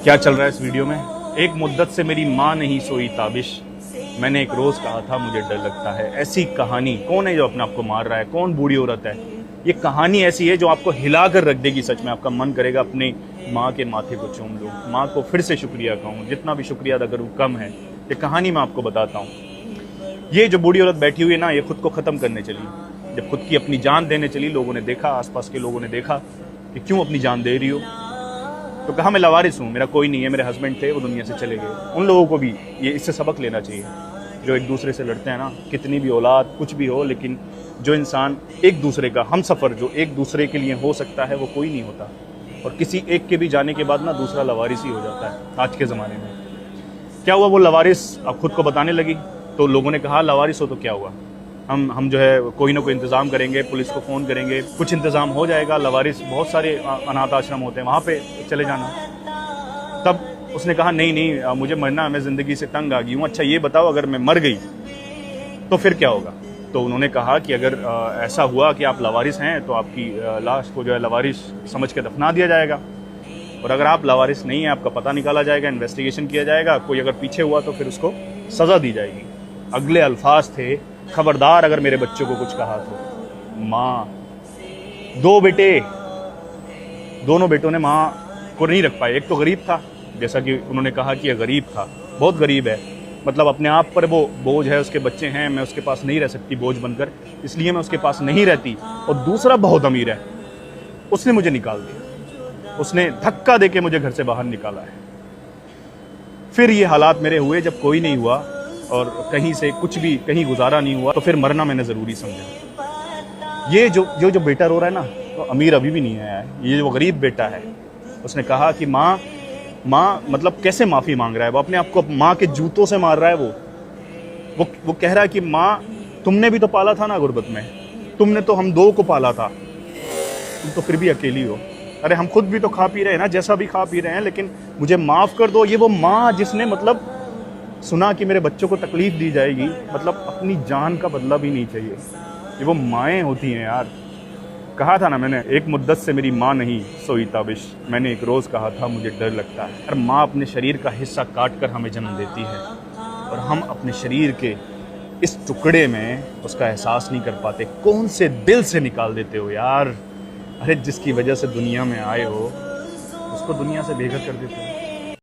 क्या चल रहा है इस वीडियो में। एक मुद्दत से मेरी माँ नहीं सोई ताबिश, मैंने एक रोज़ कहा था मुझे डर लगता है। ऐसी कहानी, कौन है जो अपने आप को मार रहा है, कौन बूढ़ी औरत है। ये कहानी ऐसी है जो आपको हिला कर रख देगी। सच में आपका मन करेगा अपनी माँ के माथे को चूम लूँ, माँ को फिर से शुक्रिया कहूँ, जितना भी शुक्रिया अदा करूँ कम है। ये कहानी मैं आपको बताता हूँ। ये जो बूढ़ी औरत बैठी हुई है ना, ये खुद को ख़त्म करने चली। जब खुद की अपनी जान देने चली, लोगों ने देखा, आसपास के लोगों ने देखा कि क्यों अपनी जान दे रही हो, तो कहा मैं लवारिस हूँ, मेरा कोई नहीं है, मेरे हस्बैंड थे वो दुनिया से चले गए। उन लोगों को भी ये इससे सबक लेना चाहिए जो एक दूसरे से लड़ते हैं ना। कितनी भी औलाद कुछ भी हो, लेकिन जो इंसान एक दूसरे का हम सफ़र जो एक दूसरे के लिए हो सकता है वो कोई नहीं होता। और किसी एक के भी जाने के बाद ना दूसरा लवारिस ही हो जाता है आज के ज़माने में। क्या हुआ, वो लवारिस अब खुद को बताने लगी, तो लोगों ने कहा लवारिस हो तो क्या हुआ, हम जो है कोई ना कोई इंतज़ाम करेंगे, पुलिस को फ़ोन करेंगे, कुछ इंतज़ाम हो जाएगा। लवारिस बहुत सारे अनाथ आश्रम होते हैं, वहाँ पे चले जाना। तब उसने कहा नहीं नहीं, मुझे मरना, मैं ज़िंदगी से तंग आ गई हूँ। अच्छा ये बताओ, अगर मैं मर गई तो फिर क्या होगा। तो उन्होंने कहा कि अगर ऐसा हुआ कि आप लवारिस हैं तो आपकी लाश को जो है लवारिस समझ के दफना दिया जाएगा, और अगर आप लवारिस नहीं हैं, आपका पता निकाला जाएगा, इन्वेस्टिगेशन किया जाएगा, कोई अगर पीछे हुआ तो फिर उसको सज़ा दी जाएगी। अगले अल्फाज थे, खबरदार अगर मेरे बच्चों को कुछ कहा तो। माँ, दो बेटे, दोनों बेटों ने माँ को नहीं रख पाए। एक तो गरीब था, जैसा कि उन्होंने कहा कि यह गरीब था, बहुत गरीब है, मतलब अपने आप पर वो बोझ है, उसके बच्चे हैं, मैं उसके पास नहीं रह सकती बोझ बनकर, इसलिए मैं उसके पास नहीं रहती। और दूसरा बहुत अमीर है, उसने मुझे निकाल दिया, उसने धक्का देके मुझे घर से बाहर निकाला है। फिर ये हालात मेरे हुए जब कोई नहीं हुआ और कहीं से कुछ भी कहीं गुजारा नहीं हुआ, तो फिर मरना मैंने ज़रूरी समझा। ये जो बेटा रो रहा है ना, तो अमीर अभी भी नहीं आया है। ये जो गरीब बेटा है, उसने कहा कि माँ मतलब कैसे माफ़ी मांग रहा है, वो अपने आप को माँ के जूतों से मार रहा है। वो कह रहा है कि माँ तुमने भी तो पाला था ना गुर्बत में, तुमने तो हम दो को पाला था, तुम तो फिर भी अकेली हो। अरे हम खुद भी तो खा पी रहे हैं ना, जैसा भी खा पी रहे हैं, लेकिन मुझे माफ़ कर दो। ये वो माँ जिसने मतलब सुना कि मेरे बच्चों को तकलीफ़ दी जाएगी, मतलब अपनी जान का बदला भी नहीं चाहिए। ये वो माएँ होती हैं यार। कहा था ना मैंने, एक मुद्दत से मेरी माँ नहीं सोई ताबिश, मैंने एक रोज़ कहा था मुझे डर लगता है। और माँ अपने शरीर का हिस्सा काट कर हमें जन्म देती है, और हम अपने शरीर के इस टुकड़े में उसका एहसास नहीं कर पाते। कौन से दिल से निकाल देते हो यार। अरे जिसकी वजह से दुनिया में आए हो, उसको दुनिया से बेघर कर देते हो।